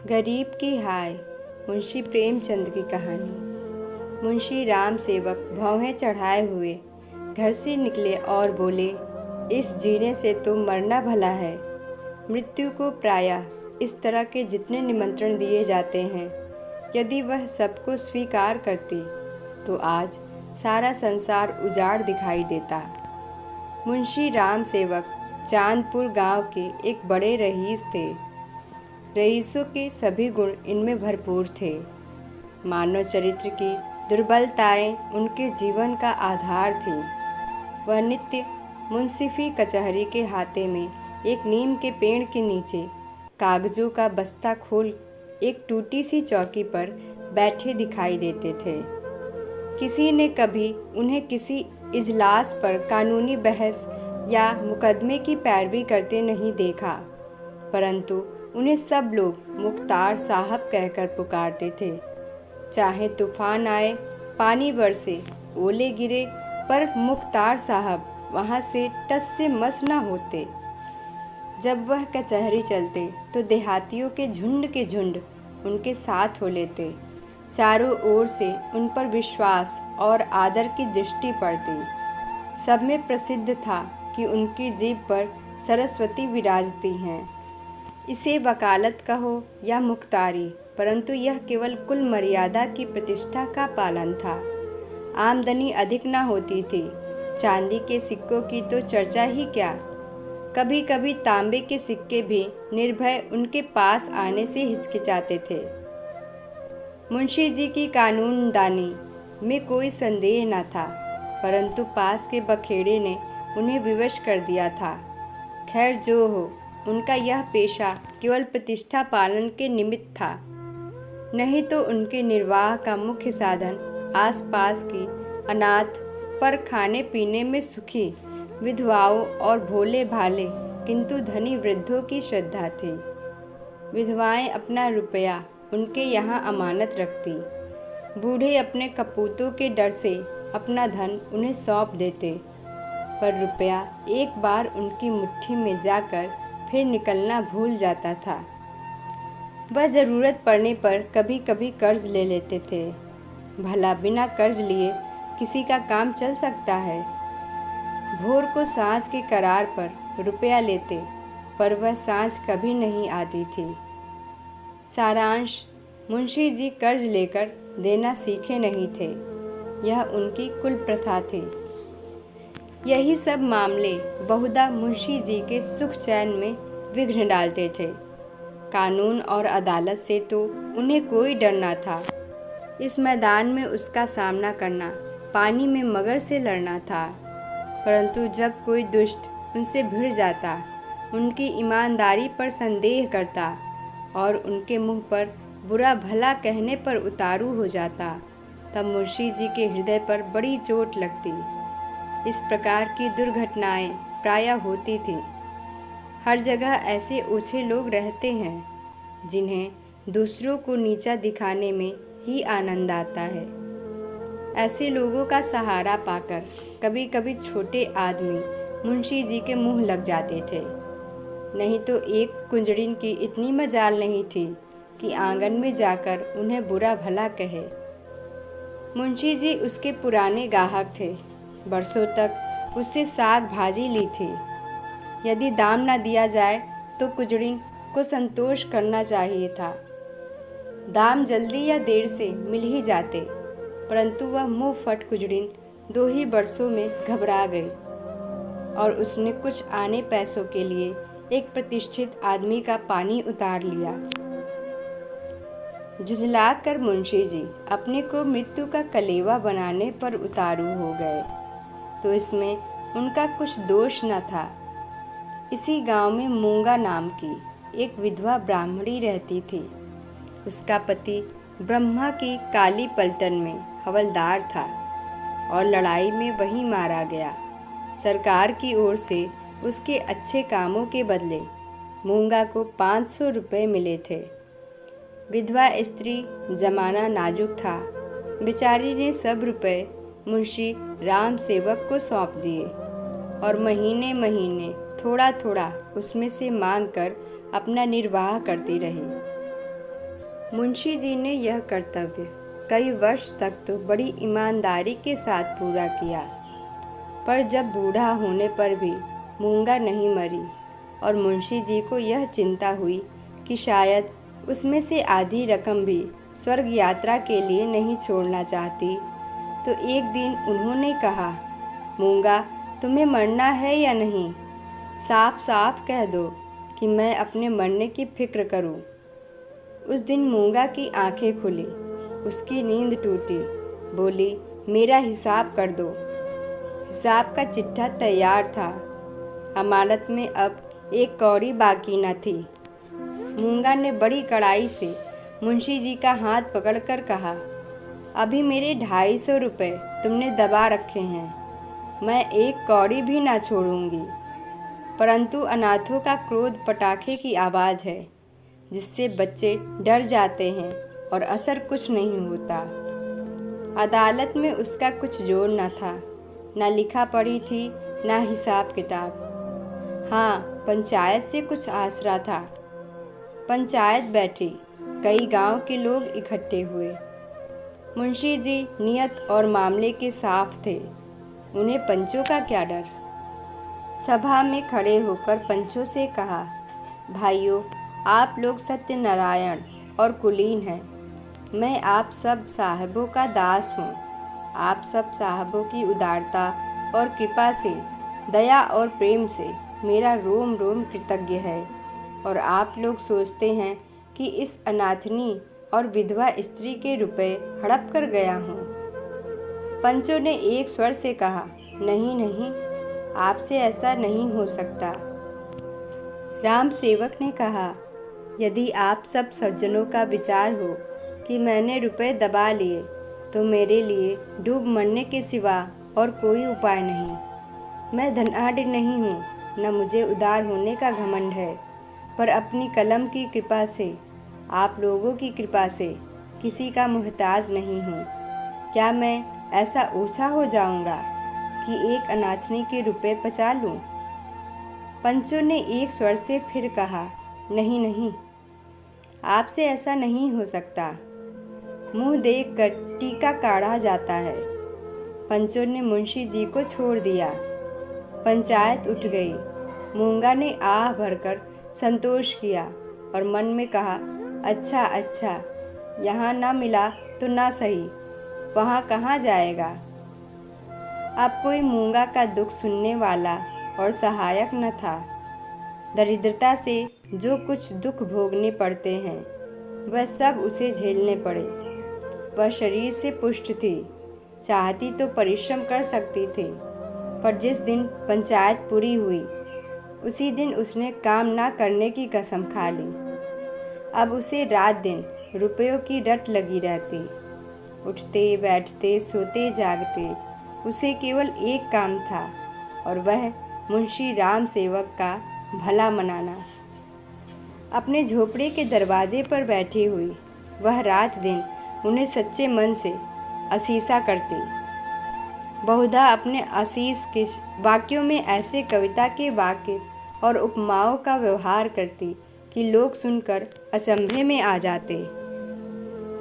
गरीब की हाय। मुंशी प्रेमचंद की कहानी। मुंशी राम सेवक भौहें चढ़ाए हुए घर से निकले और बोले, इस जीने से तो मरना भला है। मृत्यु को प्रायः इस तरह के जितने निमंत्रण दिए जाते हैं, यदि वह सबको स्वीकार करती तो आज सारा संसार उजाड़ दिखाई देता। मुंशी राम सेवक चांदपुर गांव के एक बड़े रईस थे। रईसों के सभी गुण इनमें भरपूर थे। मानव चरित्र की दुर्बलताएं उनके जीवन का आधार थीं। वह नित्य मुंसिफी कचहरी के हाथे में एक नीम के पेड़ के नीचे कागजों का बस्ता खोल एक टूटी सी चौकी पर बैठे दिखाई देते थे। किसी ने कभी उन्हें किसी इजलास पर कानूनी बहस या मुकदमे की पैरवी करते नहीं देखा, परंतु उन्हें सब लोग मुख्तार साहब कहकर पुकारते थे। चाहे तूफान आए, पानी बरसे, ओले गिरे, पर मुख्तार साहब वहाँ से टस से मस न होते। जब वह कचहरी चलते तो देहातियों के झुंड उनके साथ हो लेते। चारों ओर से उन पर विश्वास और आदर की दृष्टि पड़ती। सब में प्रसिद्ध था कि उनकी जीभ पर सरस्वती विराजती हैं। इसे वकालत कहो या मुख्तारी, परंतु यह केवल कुल मर्यादा की प्रतिष्ठा का पालन था। आमदनी अधिक न होती थी। चांदी के सिक्कों की तो चर्चा ही क्या। कभी कभी तांबे के सिक्के भी निर्भय उनके पास आने से हिचकिचाते थे। मुंशी जी की कानूनदानी में कोई संदेह न था, परंतु पास के बखेड़े ने उन्हें विवश कर दिया था। खैर जो हो, उनका यह पेशा केवल प्रतिष्ठा पालन के निमित्त था, नहीं तो उनके निर्वाह का मुख्य साधन आसपास की अनाथ पर खाने पीने में सुखी विधवाओं और भोले भाले किंतु धनी वृद्धों की श्रद्धा थी। विधवाएं अपना रुपया उनके यहाँ अमानत रखती। बूढ़े अपने कपूतों के डर से अपना धन उन्हें सौंप देते, पर रुपया एक बार उनकी मुट्ठी में जाकर फिर निकलना भूल जाता था। वह ज़रूरत पड़ने पर कभी कभी कर्ज ले लेते थे। भला बिना कर्ज लिए किसी का काम चल सकता है। भोर को सांझ के करार पर रुपया लेते, पर वह सांझ कभी नहीं आती थी। सारांश, मुंशी जी कर्ज लेकर देना सीखे नहीं थे, यह उनकी कुल प्रथा थी। यही सब मामले बहुधा मुंशी जी के सुख चैन में विघ्न डालते थे। कानून और अदालत से तो उन्हें कोई डर न था। इस मैदान में उसका सामना करना पानी में मगर से लड़ना था। परंतु जब कोई दुष्ट उनसे भिड़ जाता, उनकी ईमानदारी पर संदेह करता और उनके मुंह पर बुरा भला कहने पर उतारू हो जाता, तब मुंशी जी के हृदय पर बड़ी चोट लगती। इस प्रकार की दुर्घटनाएं प्रायः होती थी। हर जगह ऐसे ओछे लोग रहते हैं जिन्हें दूसरों को नीचा दिखाने में ही आनंद आता है। ऐसे लोगों का सहारा पाकर कभी कभी छोटे आदमी मुंशी जी के मुंह लग जाते थे। नहीं तो एक कुंजड़िन की इतनी मजाल नहीं थी कि आंगन में जाकर उन्हें बुरा भला कहे। मुंशी जी उसके पुराने गाहक थे। बरसों तक उससे साग भाजी ली थी। यदि दाम न दिया जाए तो कुजड़िन को संतोष करना चाहिए था। दाम जल्दी या देर से मिल ही जाते, परंतु वह मुंह फट कुजड़िन 2 ही बरसों में घबरा गई और उसने कुछ आने पैसों के लिए एक प्रतिष्ठित आदमी का पानी उतार लिया। झुंझला कर मुंशी जी अपने को मृत्यु का कलेवा बनाने पर उतारू हो गए, तो इसमें उनका कुछ दोष न था। इसी गांव में मूंगा नाम की एक विधवा ब्राह्मणी रहती थी। उसका पति ब्रह्मा की काली पलटन में हवलदार था और लड़ाई में वहीं मारा गया। सरकार की ओर से उसके अच्छे कामों के बदले मूंगा को 500 रुपये मिले थे। विधवा स्त्री, जमाना नाजुक था। बेचारी ने सब रुपए मुंशी राम सेवक को सौंप दिए और महीने महीने थोड़ा थोड़ा उसमें से मांग कर अपना निर्वाह करती रही। मुंशी जी ने यह कर्तव्य कई वर्ष तक तो बड़ी ईमानदारी के साथ पूरा किया, पर जब बूढ़ा होने पर भी मूंगा नहीं मरी और मुंशी जी को यह चिंता हुई कि शायद उसमें से आधी रकम भी स्वर्ग यात्रा के लिए नहीं छोड़ना चाहती, तो एक दिन उन्होंने कहा, मूंगा, तुम्हें मरना है या नहीं? साफ साफ कह दो कि मैं अपने मरने की फिक्र करूं। उस दिन मूंगा की आंखें खुली, उसकी नींद टूटी, बोली, मेरा हिसाब कर दो। हिसाब का चिट्ठा तैयार था, अमानत में अब एक कौड़ी बाकी न थी। मूंगा ने बड़ी कड़ाई से मुंशी जी का हाथ पकड़कर कहा, अभी मेरे 250 रुपये तुमने दबा रखे हैं, मैं एक कौड़ी भी ना छोड़ूंगी। परंतु अनाथों का क्रोध पटाखे की आवाज़ है, जिससे बच्चे डर जाते हैं और असर कुछ नहीं होता। अदालत में उसका कुछ जोर न था, न लिखा पढ़ी थी, न हिसाब किताब। हाँ, पंचायत से कुछ आसरा था। पंचायत बैठी, कई गांव के लोग इकट्ठे हुए। मुंशी जी नियत और मामले के साफ थे, उन्हें पंचों का क्या डर। सभा में खड़े होकर पंचों से कहा, भाइयों, आप लोग सत्यनारायण और कुलीन हैं। मैं आप सब साहबों का दास हूँ। आप सब साहबों की उदारता और कृपा से, दया और प्रेम से मेरा रोम रोम कृतज्ञ है। और आप लोग सोचते हैं कि इस अनाथनी और विधवा स्त्री के रुपए हड़प कर गया हूँ। पंचों ने एक स्वर से कहा, नहीं नहीं, आपसे ऐसा नहीं हो सकता। राम सेवक ने कहा, यदि आप सब सज्जनों का विचार हो कि मैंने रुपए दबा लिए, तो मेरे लिए डूब मरने के सिवा और कोई उपाय नहीं। मैं धनाढ़ नहीं हूँ, न मुझे उदार होने का घमंड है, पर अपनी कलम की कृपा से, आप लोगों की कृपा से किसी का मुहताज नहीं हूँ। क्या मैं ऐसा ओछा हो जाऊँगा कि एक अनाथनी के रुपए पचा लूँ? पंचों ने एक स्वर से फिर कहा, नहीं नहीं, आपसे ऐसा नहीं हो सकता। मुंह देखकर टीका काढ़ा जाता है। पंचों ने मुंशी जी को छोड़ दिया। पंचायत उठ गई। मूंगा ने आह भरकर संतोष किया और मन में कहा, अच्छा अच्छा, यहाँ ना मिला तो ना सही, वहाँ कहाँ जाएगा। अब कोई मूंगा का दुख सुनने वाला और सहायक न था। दरिद्रता से जो कुछ दुख भोगने पड़ते हैं, वह सब उसे झेलने पड़े। वह शरीर से पुष्ट थी, चाहती तो परिश्रम कर सकती थी, पर जिस दिन पंचायत पूरी हुई, उसी दिन उसने काम ना करने की कसम खा ली। अब उसे रात दिन रुपयों की रट लगी रहती। उठते बैठते सोते जागते उसे केवल एक काम था, और वह मुंशी राम सेवक का भला मनाना। अपने झोपड़े के दरवाजे पर बैठी हुई वह रात दिन उन्हें सच्चे मन से असीसा करती। बहुधा अपने आशीष के वाक्यों में ऐसे कविता के वाक्य और उपमाओं का व्यवहार करती कि लोग सुनकर अचंभे में आ जाते।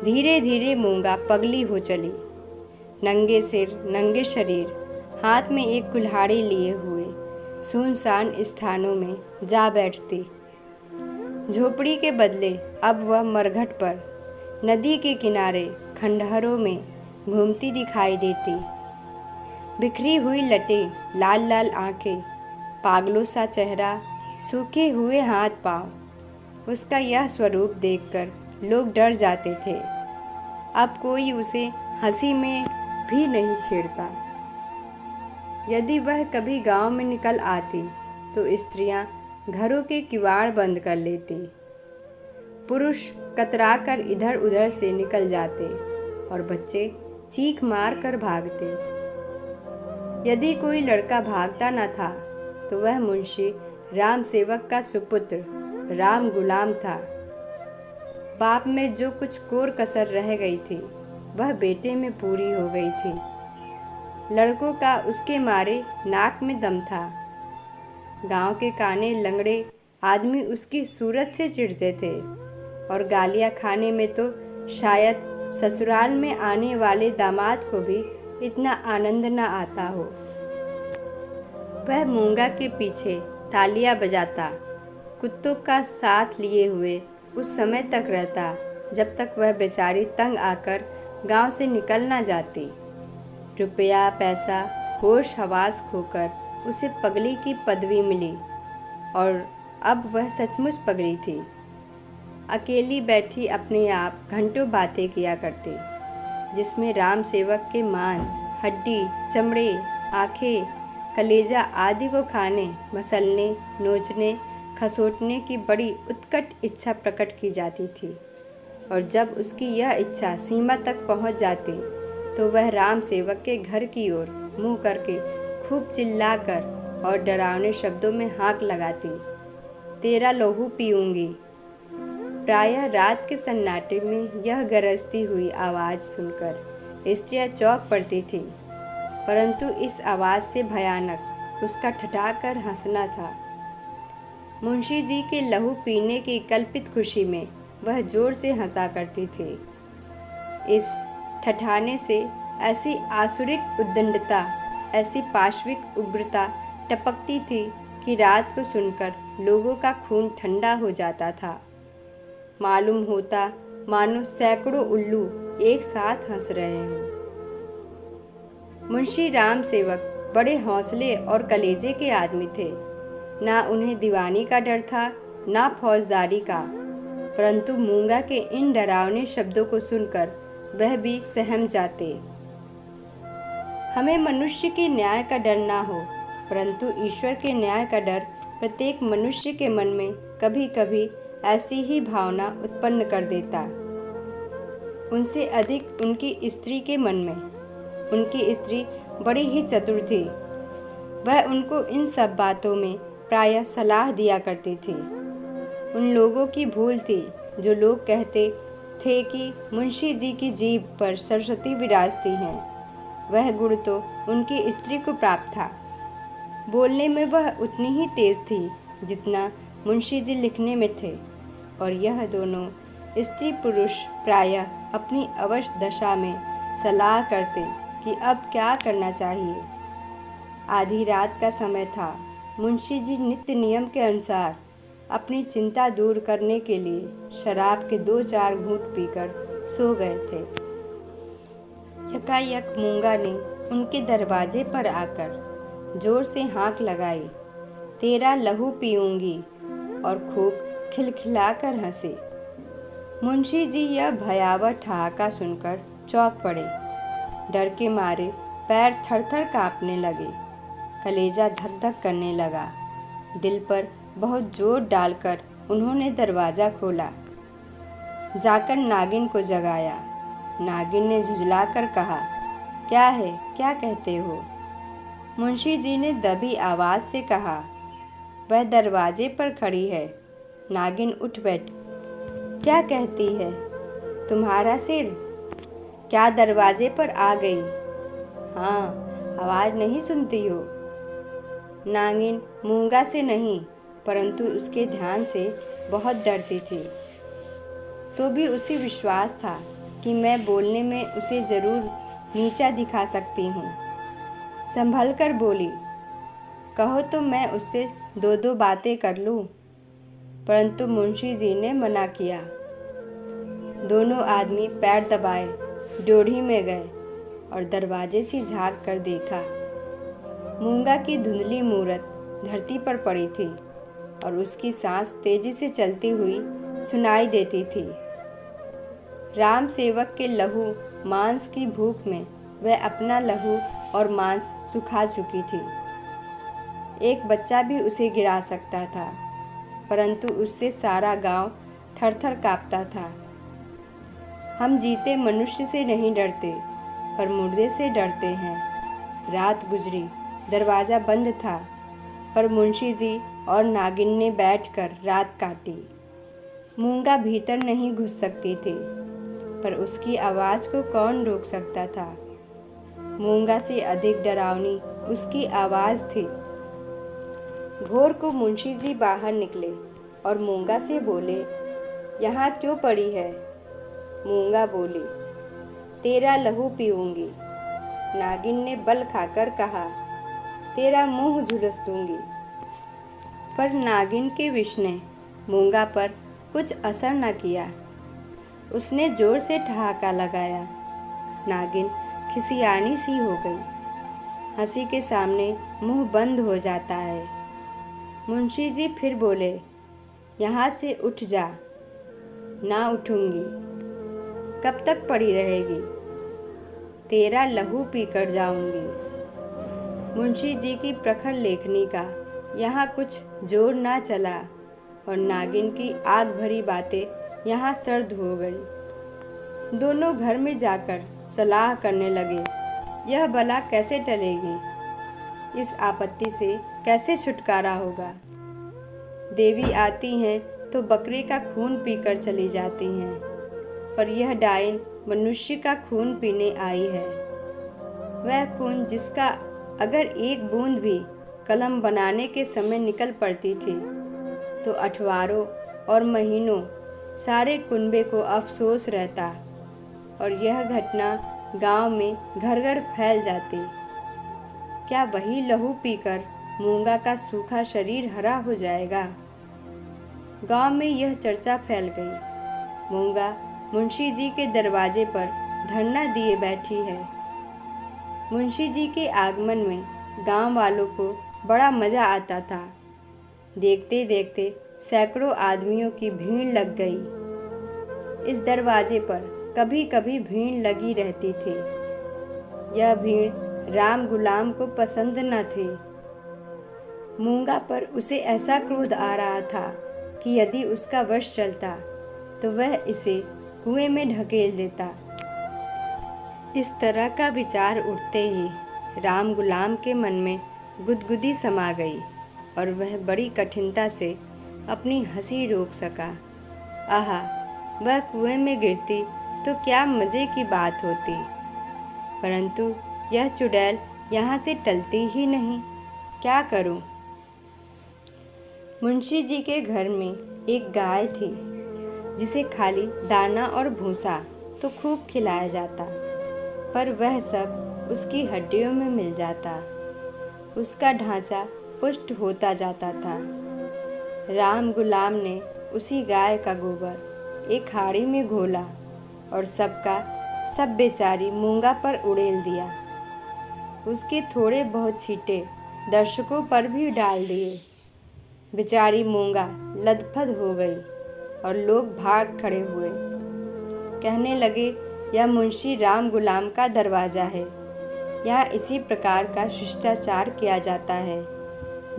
धीरे धीरे मूंगा पगली हो चली। नंगे सिर नंगे शरीर, हाथ में एक कुल्हाड़ी लिए हुए सुनसान स्थानों में जा बैठती। झोपड़ी के बदले अब वह मरघट पर, नदी के किनारे खंडहरों में घूमती दिखाई देती। बिखरी हुई लटें, लाल लाल आंखें, पागलों सा चेहरा, सूखे हुए हाथ पांव, उसका यह स्वरूप देखकर लोग डर जाते थे। अब कोई उसे हंसी में भी नहीं छेड़ता। यदि वह कभी गांव में निकल आती तो स्त्रियां घरों के किवाड़ बंद कर लेती। पुरुष कतराकर इधर उधर से निकल जाते और बच्चे चीख मार कर भागते। यदि कोई लड़का भागता न था तो वह मुंशी राम सेवक का सुपुत्र राम गुलाम था। बाप में जो कुछ कोर कसर रह गई थी वह बेटे में पूरी हो गई थी। लड़कों का उसके मारे नाक में दम था। गांव के काने लंगड़े आदमी उसकी सूरत से चिढ़ते थे। और गालियाँ खाने में तो शायद ससुराल में आने वाले दामाद को भी इतना आनंद न आता हो। वह मूंगा के पीछे तालियां बजाता, कुत्तों का साथ लिए हुए उस समय तक रहता जब तक वह बेचारी तंग आकर गांव से निकल न जाती। रुपया पैसा होश हवास खोकर उसे पगली की पदवी मिली और अब वह सचमुच पगली थी। अकेली बैठी अपने आप घंटों बातें किया करती, जिसमें राम सेवक के मांस, हड्डी, चमड़े, आँखें, कलेजा आदि को खाने, मसलने, नोचने, खसोटने की बड़ी उत्कट इच्छा प्रकट की जाती थी। और जब उसकी यह इच्छा सीमा तक पहुंच जाती तो वह राम सेवक के घर की ओर मुंह करके खूब चिल्लाकर और डरावने शब्दों में हाक लगाती, तेरा लहू पीऊंगी। प्रायः रात के सन्नाटे में यह गरजती हुई आवाज़ सुनकर स्त्रियां चौंक पड़ती थीं, परंतु इस आवाज़ से भयानक उसका ठठाकर हंसना था। मुंशी जी के लहू पीने की कल्पित खुशी में वह जोर से हंसा करती थी। इस ठठाने से ऐसी आसुरिक उद्दंडता, ऐसी पाशविक उग्रता टपकती थी कि रात को सुनकर लोगों का खून ठंडा हो जाता था। मालूम होता मानो सैकड़ों उल्लू एक साथ हंस रहे हों। मुंशी राम सेवक बड़े हौसले और कलेजे के आदमी थे। ना उन्हें दीवानी का डर था, ना फौजदारी का, परंतु मूंगा के इन डरावने शब्दों को सुनकर वह भी सहम जाते। हमें मनुष्य के न्याय का डर ना हो, परंतु ईश्वर के न्याय का डर प्रत्येक मनुष्य के मन में कभी कभी ऐसी ही भावना उत्पन्न कर देता। उनसे अधिक उनकी स्त्री के मन में। उनकी स्त्री बड़ी ही चतुर थी। वह उनको इन सब बातों में प्रायः सलाह दिया करती थी। उन लोगों की भूल थी जो लोग कहते थे कि मुंशी जी की जीभ पर सरस्वती विराजती हैं। वह गुण तो उनकी स्त्री को प्राप्त था। बोलने में वह उतनी ही तेज थी जितना मुंशी जी लिखने में थे, और यह दोनों स्त्री पुरुष प्रायः अपनी अवश्य दशा में सलाह करते कि अब क्या करना चाहिए। आधी रात का समय था। मुंशी जी नित्य नियम के अनुसार अपनी चिंता दूर करने के लिए शराब के 2-4 घूंट पीकर सो गए थे। यकायक मूंगा ने उनके दरवाजे पर आकर जोर से हाँक लगाई, तेरा लहू पीऊंगी, और खूब खिलखिलाकर हंसे। मुंशी जी यह भयावह ठहाका सुनकर चौंक पड़े। डर के मारे पैर थर-थर कांपने लगे, कलेजा धक-धक करने लगा। दिल पर बहुत जोर डालकर उन्होंने दरवाज़ा खोला। जाकर नागिन को जगाया। नागिन ने झुंझलाकर कहा, क्या है, क्या कहते हो? मुंशी जी ने दबी आवाज़ से कहा, वह दरवाजे पर खड़ी है। नागिन उठ बैठी। क्या कहती है? तुम्हारा सिर? क्या दरवाजे पर आ गई? हाँ, आवाज़ नहीं सुनती हो? नागिन मूंगा से नहीं, परंतु उसके ध्यान से बहुत डरती थी। तो भी उसे विश्वास था कि मैं बोलने में उसे ज़रूर नीचा दिखा सकती हूँ। संभल कर बोली, कहो तो मैं उससे 2-2 बातें कर लूँ। परंतु मुंशी जी ने मना किया। दोनों आदमी पैर दबाए ड्योढ़ी में गए और दरवाजे से झाँक कर देखा। मूंगा की धुंधली मूरत धरती पर पड़ी थी और उसकी सांस तेजी से चलती हुई सुनाई देती थी। राम सेवक के लहू मांस की भूख में वह अपना लहू और मांस सुखा चुकी थी। एक बच्चा भी उसे गिरा सकता था, परंतु उससे सारा गांव थर-थर कांपता था। हम जीते मनुष्य से नहीं डरते, पर मुर्दे से डरते हैं। रात गुजरी, दरवाज़ा बंद था, पर मुंशी जी और नागिन ने बैठकर रात काटी। मूंगा भीतर नहीं घुस सकती थी, पर उसकी आवाज़ को कौन रोक सकता था? मूंगा से अधिक डरावनी उसकी आवाज़ थी। भोर को मुंशी जी बाहर निकले और मूंगा से बोले, यहाँ क्यों पड़ी है? मूंगा बोली, तेरा लहू पीऊंगी। नागिन ने बल खाकर कहा, तेरा मुंह झुलस दूंगी। पर नागिन के विष ने मूंगा पर कुछ असर न किया। उसने जोर से ठहाका लगाया। नागिन खिसियानी सी हो गई। हंसी के सामने मुंह बंद हो जाता है। मुंशी जी फिर बोले, यहाँ से उठ जा। ना उठूंगी। कब तक पड़ी रहेगी? तेरा लहू पीकर जाऊंगी। मुंशी जी की प्रखर लेखनी का यहाँ कुछ जोर ना चला और नागिन की आग भरी बातें यहाँ सर्द हो गई। दोनों घर में जाकर सलाह करने लगे, यह बला कैसे टलेगी? इस आपत्ति से कैसे छुटकारा होगा? देवी आती हैं तो बकरे का खून पीकर चली जाती हैं, पर यह डायन मनुष्य का खून पीने आई है। वह खून जिसका अगर एक बूंद भी कलम बनाने के समय निकल पड़ती थी तो अठवारों और महीनों सारे कुनबे को अफसोस रहता और यह घटना गांव में घर घर फैल जाती। क्या वही लहू पीकर मूंगा का सूखा शरीर हरा हो जाएगा? गांव में यह चर्चा फैल गई। मूंगा मुंशी जी के दरवाजे पर धरना दिए बैठी है। मुंशी जी के आगमन में गांव वालों को बड़ा मज़ा आता था। देखते देखते सैकड़ों आदमियों की भीड़ लग गई। इस दरवाजे पर कभी कभी भीड़ लगी रहती थी। यह भीड़ राम गुलाम को पसंद न थी। मूंगा पर उसे ऐसा क्रोध आ रहा था कि यदि उसका वश चलता तो वह इसे कुएं में ढकेल देता। इस तरह का विचार उठते ही राम गुलाम के मन में गुदगुदी समा गई और वह बड़ी कठिनता से अपनी हंसी रोक सका। आहा, वह कुएं में गिरती तो क्या मज़े की बात होती, परंतु यह चुड़ैल यहाँ से टलती ही नहीं। क्या करूं? मुंशी जी के घर में एक गाय थी जिसे खाली दाना और भूसा तो खूब खिलाया जाता, पर वह सब उसकी हड्डियों में मिल जाता। उसका ढांचा पुष्ट होता जाता था। राम गुलाम ने उसी गाय का गोबर एक हाड़ी में घोला और सबका सब बेचारी मूंगा पर उड़ेल दिया। उसके थोड़े बहुत छींटे दर्शकों पर भी डाल दिए। बेचारी मूंगा लथपथ हो गई और लोग भाग खड़े हुए। कहने लगे, यह मुंशी राम गुलाम का दरवाज़ा है। यहाँ इसी प्रकार का शिष्टाचार किया जाता है।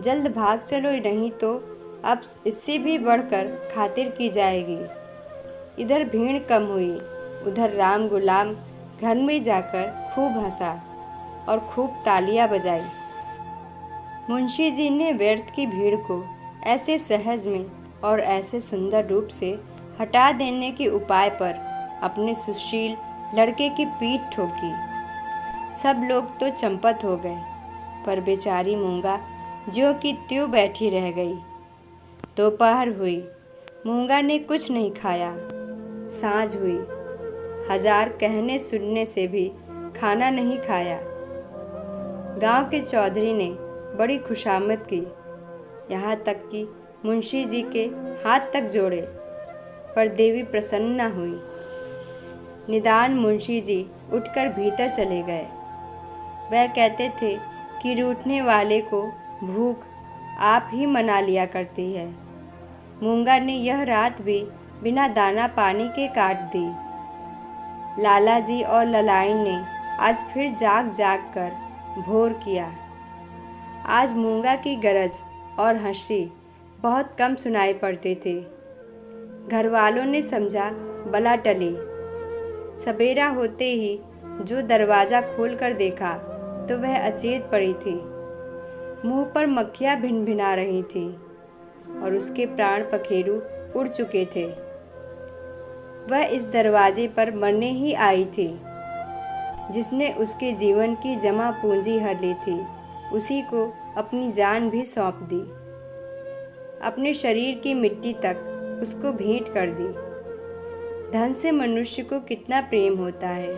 जल्द भाग चलो, नहीं तो अब इससे भी बढ़कर खातिर की जाएगी। इधर भीड़ कम हुई, उधर राम गुलाम घर में जाकर खूब हंसा और खूब तालियां बजाई। मुंशी जी ने व्यर्थ की भीड़ को ऐसे सहज में और ऐसे सुंदर रूप से हटा देने के उपाय पर अपने सुशील लड़के की पीठ ठोकी। सब लोग तो चंपत हो गए, पर बेचारी मूंगा ज्यों की त्यों बैठी रह गई। दोपहर हुई, मूंगा ने कुछ नहीं खाया। सांझ हुई, हजार कहने सुनने से भी खाना नहीं खाया। गांव के चौधरी ने बड़ी खुशामद की, यहाँ तक कि मुंशी जी के हाथ तक जोड़े, पर देवी प्रसन्न न हुई। निदान मुंशी जी उठकर भीतर चले गए। वह कहते थे कि रूठने वाले को भूख आप ही मना लिया करती है। मूंगा ने यह रात भी बिना दाना पानी के काट दी। लाला जी और ललाइन ने आज फिर जाग जाग कर भोर किया। आज मूंगा की गरज और हंसी बहुत कम सुनाई पड़ते थे। घर वालों ने समझा बला टली। सवेरा होते ही जो दरवाज़ा खोलकर देखा तो वह अचेत पड़ी थी। मुंह पर मक्खियाँ भिनभिना रही थी और उसके प्राण पखेरु उड़ चुके थे। वह इस दरवाजे पर मरने ही आई थी। जिसने उसके जीवन की जमा पूंजी हर ली थी, उसी को अपनी जान भी सौंप दी। अपने शरीर की मिट्टी तक उसको भेंट कर दी। धन से मनुष्य को कितना प्रेम होता है।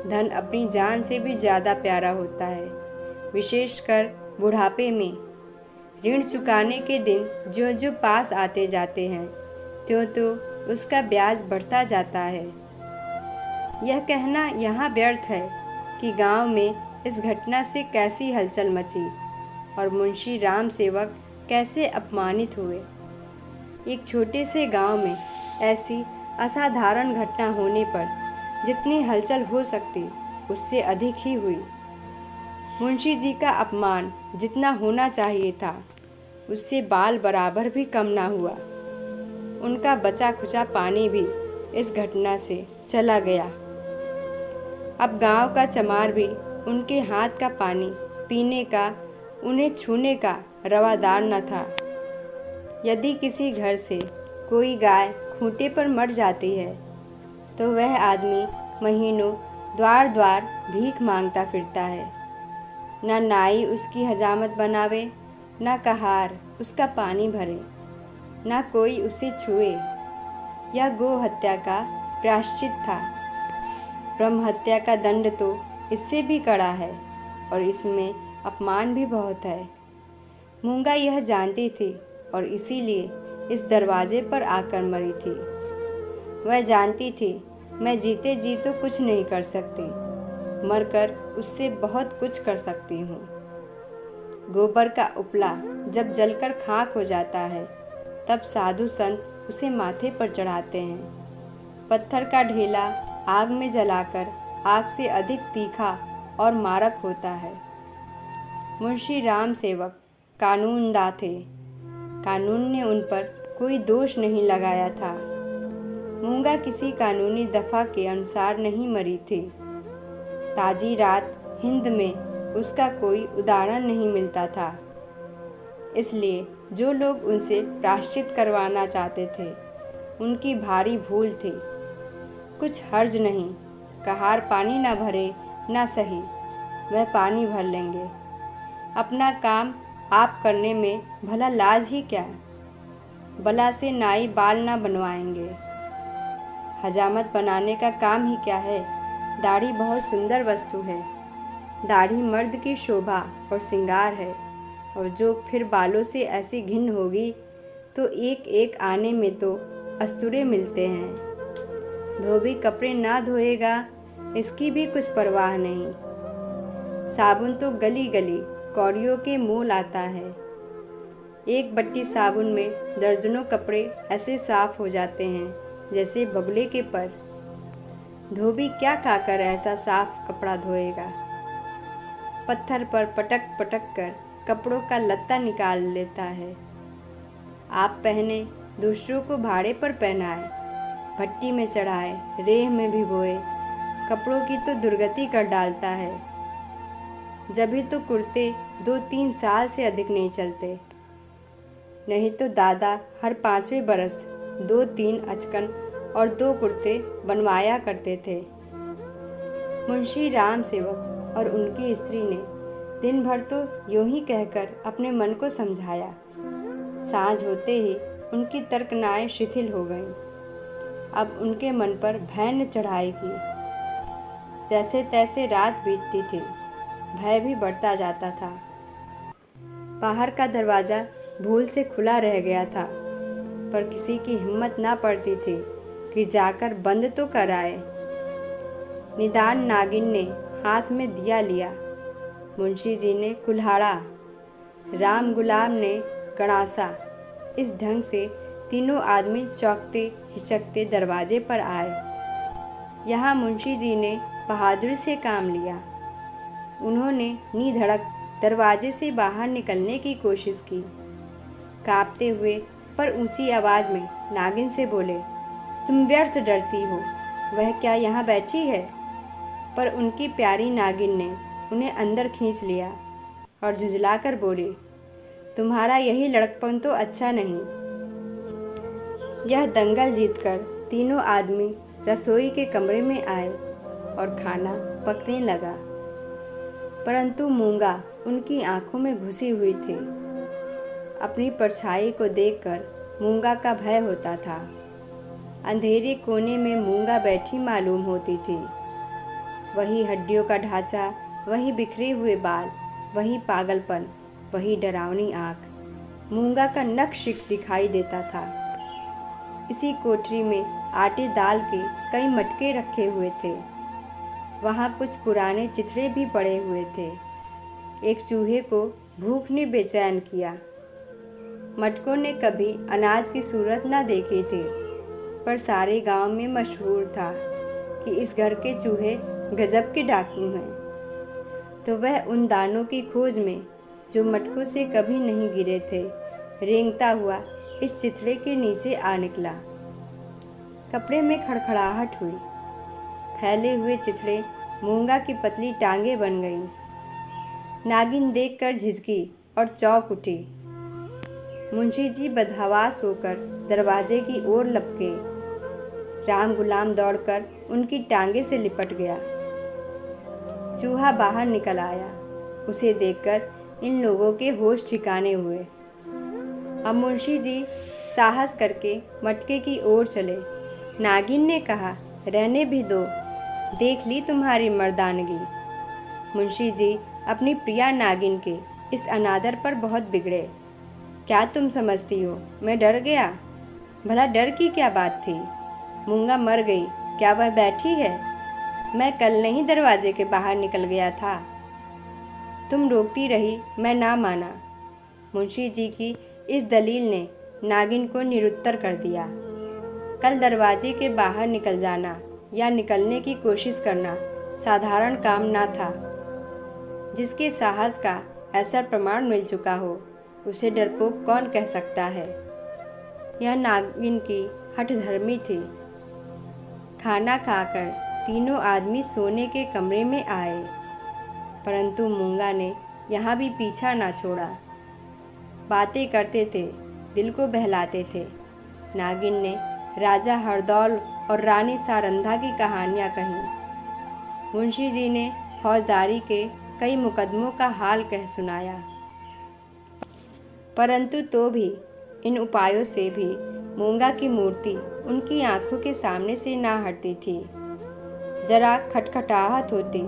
धन अपनी जान से भी ज़्यादा प्यारा होता है, विशेषकर बुढ़ापे में। ऋण चुकाने के दिन जो जो पास आते जाते हैं, त्यों तो उसका ब्याज बढ़ता जाता है। यह कहना यहाँ व्यर्थ है कि गांव में इस घटना से कैसी हलचल मची और मुंशी राम सेवक कैसे अपमानित हुए। एक छोटे से गांव में ऐसी असाधारण घटना होने पर जितनी हलचल हो सकती उससे अधिक ही हुई। मुंशी जी का अपमान जितना होना चाहिए था उससे बाल बराबर भी कम ना हुआ। उनका बचा खुचा पानी भी इस घटना से चला गया। अब गांव का चमार भी उनके हाथ का पानी पीने का, उन्हें छूने का रवादार न था। यदि किसी घर से कोई गाय खूंटे पर मर जाती है तो वह आदमी महीनों द्वार द्वार भीख मांगता फिरता है। न नाई उसकी हजामत बनावे, न कहार उसका पानी भरे, न कोई उसे छुए। यह गो हत्या का प्रायश्चित था। ब्रह्म हत्या का दंड तो इससे भी कड़ा है और इसमें अपमान भी बहुत है। मूंगा यह जानती थी और इसीलिए इस दरवाजे पर आकर मरी थी। वह जानती थी मैं जीते जी तो कुछ नहीं कर सकती, मरकर उससे बहुत कुछ कर सकती हूँ। गोबर का उपला जब जलकर खाक हो जाता है तब साधु संत उसे माथे पर चढ़ाते हैं। पत्थर का ढेला आग में जलाकर आग से अधिक तीखा और मारक होता है। मुंशी राम सेवक कानूनदा थे। कानून ने उन पर कोई दोष नहीं लगाया था। मूंगा किसी कानूनी दफा के अनुसार नहीं मरी थी। ताजी रात हिंद में उसका कोई उदाहरण नहीं मिलता था। इसलिए जो लोग उनसे प्रायश्चित करवाना चाहते थे उनकी भारी भूल थी। कुछ हर्ज नहीं, कहार पानी ना भरे ना सही, वह पानी भर लेंगे। अपना काम आप करने में भला लाज ही क्या। बला से नाई बाल ना बनवाएंगे। हजामत बनाने का काम ही क्या है। दाढ़ी बहुत सुंदर वस्तु है। दाढ़ी मर्द की शोभा और श्रृंगार है, और जो फिर बालों से ऐसी घिन होगी तो एक एक आने में तो अस्तूरे मिलते हैं। धोबी कपड़े ना धोएगा इसकी भी कुछ परवाह नहीं। साबुन तो गली गली कौड़ियों के मोल आता है। एक बट्टी साबुन में दर्जनों कपड़े ऐसे साफ हो जाते हैं जैसे बगुले के पर। धोबी क्या खाकर ऐसा साफ कपड़ा धोएगा। पत्थर पर पटक पटक कर कपड़ों का लत्ता निकाल लेता है। आप पहने, दूसरों को भाड़े पर पहनाए, भट्टी में चढ़ाए, रेह में भिगोए, कपड़ों की तो दुर्गति कर डालता है। जभी तो कुर्ते 2-3 साल से अधिक नहीं चलते। नहीं तो दादा हर 5वें बरस 2-3 अचकन और 2 कुर्ते बनवाया करते थे। मुंशी राम सेवक और उनकी स्त्री ने दिन भर तो यूं ही कहकर अपने मन को समझाया। सांझ होते ही उनकी तर्कनाएं शिथिल हो गईं। अब उनके मन पर भय ने चढ़ाई की। जैसे तैसे रात बीतती थी, भय भी बढ़ता जाता था। बाहर का दरवाज़ा भूल से खुला रह गया था, पर किसी की हिम्मत ना पड़ती थी कि जाकर बंद तो कर आए। निदान नागिन ने हाथ में दिया लिया, मुंशी जी ने कुल्हाड़ा, राम गुलाम ने गणासा। इस ढंग से तीनों आदमी चौंकते हिचकते दरवाजे पर आए। यहाँ मुंशी जी ने बहादुरी से काम लिया। उन्होंने निधड़क दरवाजे से बाहर निकलने की कोशिश की। कांपते हुए पर ऊंची आवाज़ में नागिन से बोले, तुम व्यर्थ डरती हो, वह क्या यहाँ बैठी है। पर उनकी प्यारी नागिन ने उन्हें अंदर खींच लिया और झुंझलाकर बोली, तुम्हारा यही लड़कपन तो अच्छा नहीं। यह दंगल जीतकर तीनों आदमी रसोई के कमरे में आए और खाना पकने लगा, परंतु मूंगा उनकी आंखों में घुसी हुई थी। अपनी परछाई को देखकर मूंगा का भय होता था। अंधेरे कोने में मूंगा बैठी मालूम होती थी। वही हड्डियों का ढांचा, वही बिखरे हुए बाल, वही पागलपन, वही डरावनी आँख। मूंगा का नक्श दिखाई देता था। इसी कोठरी में आटे दाल के कई मटके रखे हुए थे। वहाँ कुछ पुराने चिथड़े भी पड़े हुए थे। एक चूहे को भूख ने बेचैन किया। मटकों ने कभी अनाज की सूरत न देखी थी, पर सारे गांव में मशहूर था कि इस घर के चूहे गजब के डाकू हैं। तो वह उन दानों की खोज में, जो मटकों से कभी नहीं गिरे थे, रेंगता हुआ इस चिथड़े के नीचे आ निकला। कपड़े में खड़खड़ाहट हुई। फैले हुए चिथड़े मूंगा की पतली टांगें बन गईं। नागिन देखकर झिझकी और चौंक उठी। मुंशी जी बदहवास होकर दरवाजे की ओर लपके। राम गुलाम दौड़कर उनकी टांगे से लिपट गया। चूहा बाहर निकल आया। उसे देखकर इन लोगों के होश ठिकाने हुए। अब मुंशी जी साहस करके मटके की ओर चले। नागिन ने कहा, रहने भी दो, देख ली तुम्हारी मर्दानगी। मुंशी जी अपनी प्रिया नागिन के इस अनादर पर बहुत बिगड़े। क्या तुम समझती हो मैं डर गया? भला डर की क्या बात थी? मूंगा मर गई, क्या वह बैठी है? मैं कल नहीं दरवाजे के बाहर निकल गया था। तुम रोकती रही, मैं ना माना। मुंशी जी की इस दलील ने नागिन को निरुत्तर कर दिया। कल दरवाजे के बाहर निकल जाना या निकलने की कोशिश करना साधारण काम ना था। जिसके साहस का ऐसा प्रमाण मिल चुका हो, उसे डरपोक कौन कह सकता है? यह नागिन की हठधर्मी थी। खाना खाकर तीनों आदमी सोने के कमरे में आए, परंतु मूंगा ने यहाँ भी पीछा ना छोड़ा। बातें करते थे, दिल को बहलाते थे। नागिन ने राजा हरदौल और रानी सारंधा की कहानियाँ कहीं। मुंशी जी ने फौजदारी के कई मुकदमों का हाल कह सुनाया। परंतु तो भी इन उपायों से भी मूंगा की मूर्ति उनकी आंखों के सामने से ना हटती थी। जरा खटखटाहट होती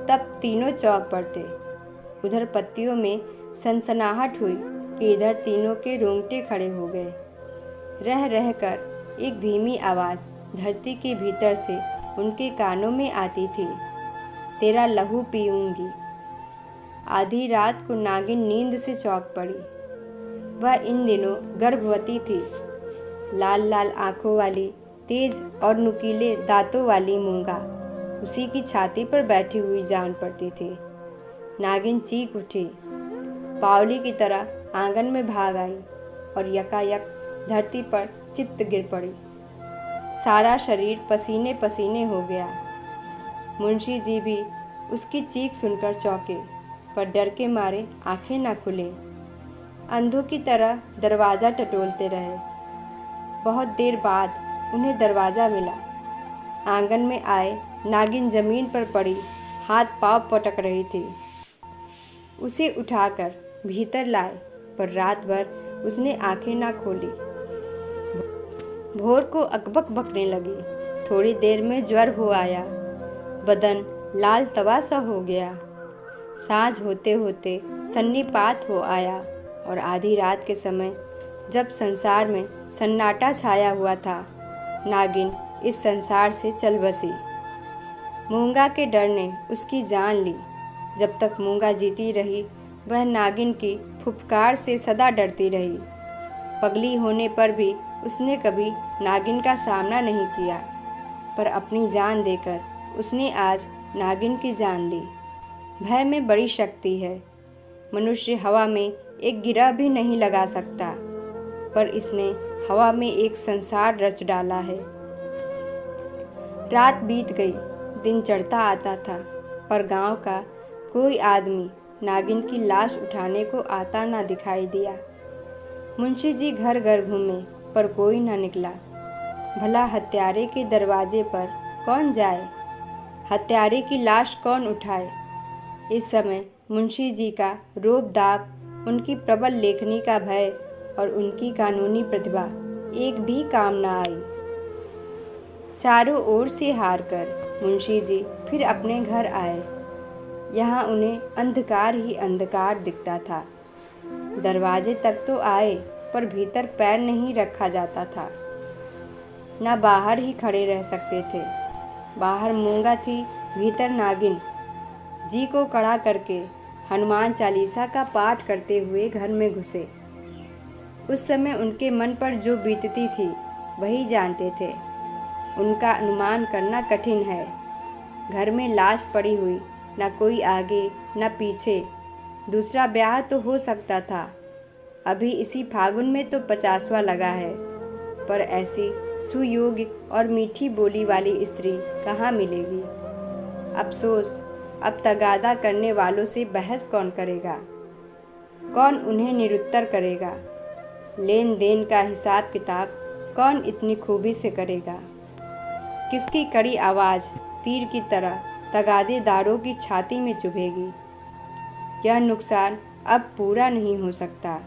तब तीनों चौंक पड़ते। उधर पत्तियों में सनसनाहट हुई कि इधर तीनों के रोंगटे खड़े हो गए। रह रहकर एक धीमी आवाज़ धरती के भीतर से उनके कानों में आती थी, तेरा लहू पीऊंगी। आधी रात को नागिन नींद से चौंक पड़ी। वह इन दिनों गर्भवती थी। लाल लाल आंखों वाली, तेज और नुकीले दांतों वाली मूंगा उसी की छाती पर बैठी हुई जान पड़ती थी। नागिन चीख उठी, बावली की तरह आंगन में भाग आई और यकायक धरती पर चित्त गिर पड़ी। सारा शरीर पसीने पसीने हो गया। मुंशी जी भी उसकी चीख सुनकर चौंके, पर डर के मारे आंखें न खुले। अंधों की तरह दरवाज़ा टटोलते रहे। बहुत देर बाद उन्हें दरवाज़ा मिला। आंगन में आए नागिन जमीन पर पड़ी हाथ पांव पटक रही थी। उसे उठाकर भीतर लाए, पर रात भर उसने आंखें ना खोली। भोर को अकबक बकने लगी। थोड़ी देर में ज्वर हो आया। बदन लाल तवा सा हो गया। साँझ होते होते सन्नीपात हो आया और आधी रात के समय जब संसार में सन्नाटा छाया हुआ था, नागिन इस संसार से चल बसी। मूंगा के डर ने उसकी जान ली। जब तक मूंगा जीती रही, वह नागिन की फुफकार से सदा डरती रही। पगली होने पर भी उसने कभी नागिन का सामना नहीं किया, पर अपनी जान देकर उसने आज नागिन की जान ली। भय में बड़ी शक्ति है। मनुष्य हवा में एक गिरा भी नहीं लगा सकता, पर इसने हवा में एक संसार रच डाला है। रात बीत गई, दिन चढ़ता आता था, पर गांव का कोई आदमी नागिन की लाश उठाने को आता ना दिखाई दिया। मुंशी जी घर घर घूमे, पर कोई ना निकला। भला हत्यारे के दरवाजे पर कौन जाए? हत्यारे की लाश कौन उठाए? इस समय मुंशी जी का रोब दाब, उनकी प्रबल लेखनी का भय और उनकी कानूनी प्रतिभा एक भी काम न आई। चारों ओर से हार कर मुंशी जी फिर अपने घर आए। यहाँ उन्हें अंधकार ही अंधकार दिखता था। दरवाजे तक तो आए, पर भीतर पैर नहीं रखा जाता था। न बाहर ही खड़े रह सकते थे। बाहर मूंगा थी, भीतर नागिन। जी को कड़ा करके हनुमान चालीसा का पाठ करते हुए घर में घुसे। उस समय उनके मन पर जो बीतती थी वही जानते थे। उनका अनुमान करना कठिन है। घर में लाश पड़ी हुई, न कोई आगे न पीछे। दूसरा ब्याह तो हो सकता था। अभी इसी फागुन में तो 50वां लगा है, पर ऐसी सुयोग्य और मीठी बोली वाली स्त्री कहाँ मिलेगी। अफसोस, अब तगादा करने वालों से बहस कौन करेगा? कौन उन्हें निरुत्तर करेगा? लेन देन का हिसाब किताब कौन इतनी खूबी से करेगा? किसकी कड़ी आवाज़ तीर की तरह तगादेदारों की छाती में चुभेगी? यह नुकसान अब पूरा नहीं हो सकता।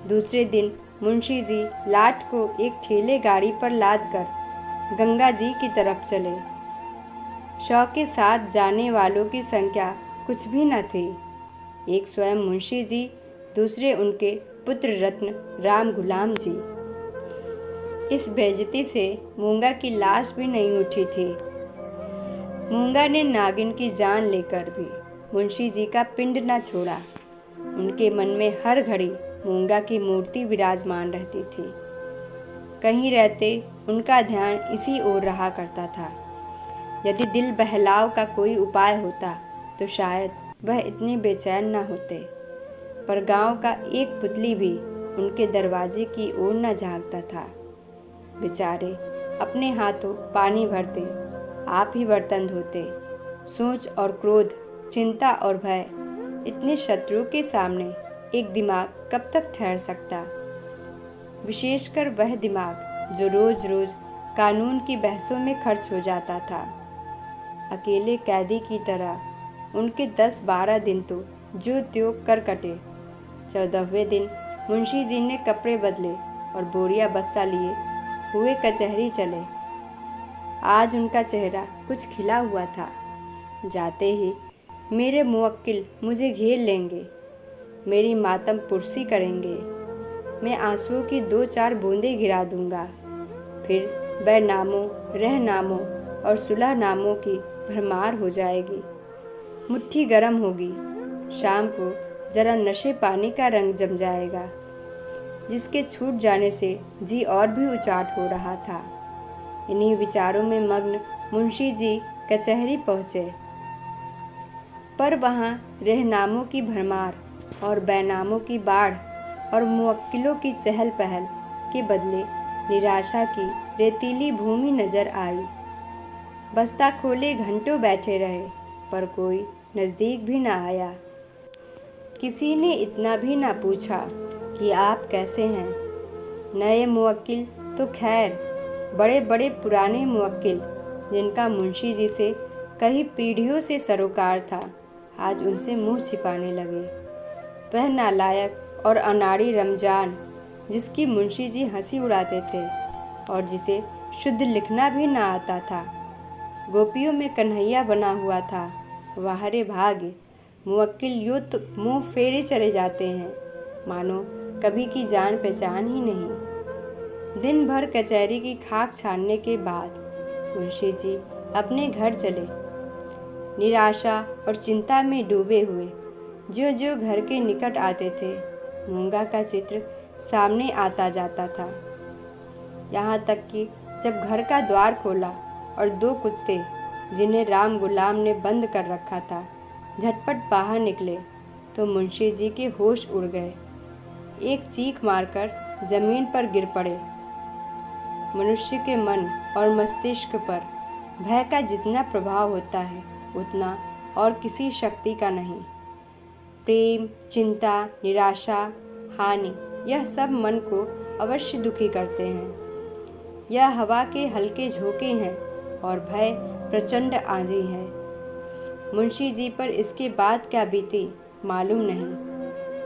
दूसरे दिन मुंशी जी लाट को एक ठेले गाड़ी पर लाद कर गंगा जी की तरफ चले। शव के साथ जाने वालों की संख्या कुछ भी न थी। एक स्वयं मुंशी जी, दूसरे उनके पुत्र रत्न राम गुलाम जी। इस बेइज्जती से मूंगा की लाश भी नहीं उठी थी। मूंगा ने नागिन की जान लेकर भी मुंशी जी का पिंड न छोड़ा। उनके मन में हर घड़ी मूंगा की मूर्ति विराजमान रहती थी। कहीं रहते उनका ध्यान इसी ओर रहा करता था। यदि दिल बहलाव का कोई उपाय होता तो शायद वह इतने बेचैन न होते, पर गांव का एक पुतली भी उनके दरवाजे की ओर न झांकता था। बेचारे अपने हाथों पानी भरते, आप ही बर्तन धोते। सोच और क्रोध, चिंता और भय, इतने शत्रुओं के सामने एक दिमाग कब तक ठहर सकता? विशेषकर वह दिमाग जो रोज रोज कानून की बहसों में खर्च हो जाता था। अकेले कैदी की तरह उनके 10-12 दिन तो जो त्यों कर कटे। 14वें दिन मुंशी जी ने कपड़े बदले और बोरिया बस्ता लिए हुए कचहरी चले। आज उनका चेहरा कुछ खिला हुआ था। जाते ही मेरे मुवक्किल मुझे घेर लेंगे, मेरी मातम पुरसी करेंगे। मैं आंसुओं की 2-4 बूंदें गिरा दूंगा। फिर बैनामों, रहनामों और सुलहनामों की भरमार हो जाएगी। मुट्ठी गर्म होगी। शाम को जरा नशे पानी का रंग जम जाएगा, जिसके छूट जाने से जी और भी उचाट हो रहा था। इन्हीं विचारों में मग्न मुंशी जी कचहरी पहुँचे, पर वहाँ रहनामों की भरमार और बैनामों की बाढ़ और मुवक्किलों की चहल पहल के बदले निराशा की रेतीली भूमि नजर आई। बस्ता खोले घंटों बैठे रहे, पर कोई नज़दीक भी न आया। किसी ने इतना भी न पूछा कि आप कैसे हैं। नए मुवक्किल तो खैर, बड़े बड़े पुराने मुवक्किल जिनका मुंशी जी से कई पीढ़ियों से सरोकार था, आज उनसे मुंह छिपाने लगे। वह नालायक और अनाड़ी रमजान, जिसकी मुंशी जी हंसी उड़ाते थे और जिसे शुद्ध लिखना भी न आता था, गोपियों में कन्हैया बना हुआ था। वाहरे भाग्य, मुवक्किल यूँ तो मुँह फेरे चले जाते हैं, मानो कभी की जान पहचान ही नहीं। दिन भर कचहरी की खाक छानने के बाद मुंशी जी अपने घर चले, निराशा और चिंता में डूबे हुए। जो जो घर के निकट आते थे, मूंगा का चित्र सामने आता जाता था। यहाँ तक कि जब घर का द्वार खोला और 2 कुत्ते, जिन्हें राम गुलाम ने बंद कर रखा था, झटपट बाहर निकले तो मुंशी जी के होश उड़ गए। एक चीख मारकर जमीन पर गिर पड़े। मनुष्य के मन और मस्तिष्क पर भय का जितना प्रभाव होता है, उतना और किसी शक्ति का नहीं। प्रेम, चिंता, निराशा, हानि, यह सब मन को अवश्य दुखी करते हैं। यह हवा के हल्के झोंके हैं और भय प्रचंड आंधी है। मुंशी जी पर इसके बाद क्या बीती मालूम नहीं।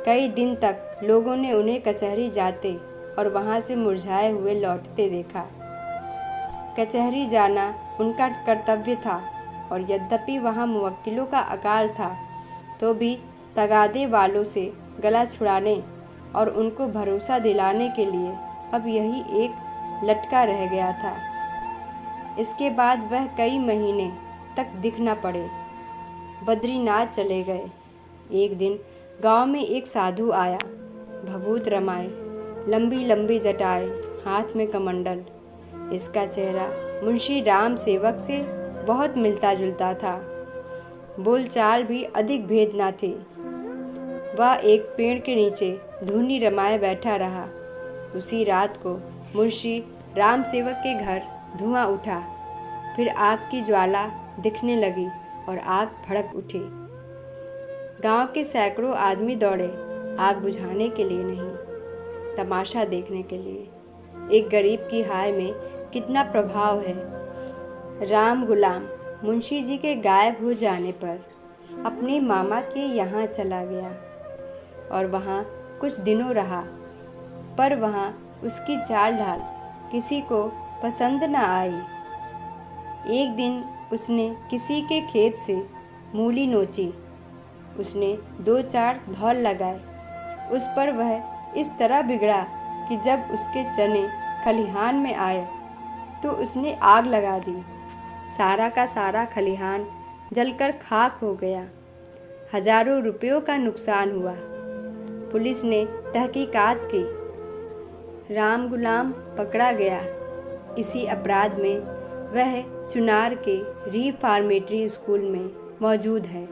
कई दिन तक लोगों ने उन्हें कचहरी जाते और वहां से मुरझाए हुए लौटते देखा। कचहरी जाना उनका कर्तव्य था और यद्यपि वहाँ मुवक्किलों का अकाल था तो भी तगादे वालों से गला छुड़ाने और उनको भरोसा दिलाने के लिए अब यही एक लटका रह गया था। इसके बाद वह कई महीने तक दिख न पड़े, बद्रीनाथ चले गए। एक दिन गांव में एक साधु आया, भभूत रमाए, लंबी लंबी जटाएं, हाथ में कमंडल। इसका चेहरा मुंशी राम सेवक से बहुत मिलता जुलता था, बोलचाल भी अधिक भेद न थे। वह एक पेड़ के नीचे धूनी रमाए बैठा रहा। उसी रात को मुंशी राम सेवक के घर धुआं उठा, फिर आग की ज्वाला दिखने लगी और आग भड़क उठी। गांव के सैकड़ों आदमी दौड़े, आग बुझाने के लिए नहीं, तमाशा देखने के लिए। एक गरीब की हाय में कितना प्रभाव है। राम गुलाम मुंशी जी के गायब हो जाने पर अपने मामा के यहाँ चला गया और वहाँ कुछ दिनों रहा, पर वहाँ उसकी चाल ढाल किसी को पसंद न आई। एक दिन उसने किसी के खेत से मूली नोची। उसने 2-4 धौल लगाए। उस पर वह इस तरह बिगड़ा कि जब उसके चने खलिहान में आए तो उसने आग लगा दी। सारा का सारा खलिहान जलकर खाक हो गया। हजारों रुपयों का नुकसान हुआ। पुलिस ने तहकीकात की। राम गुलाम पकड़ा गया। इसी अपराध में वह चुनार के रिफॉर्मेटरी स्कूल में मौजूद है।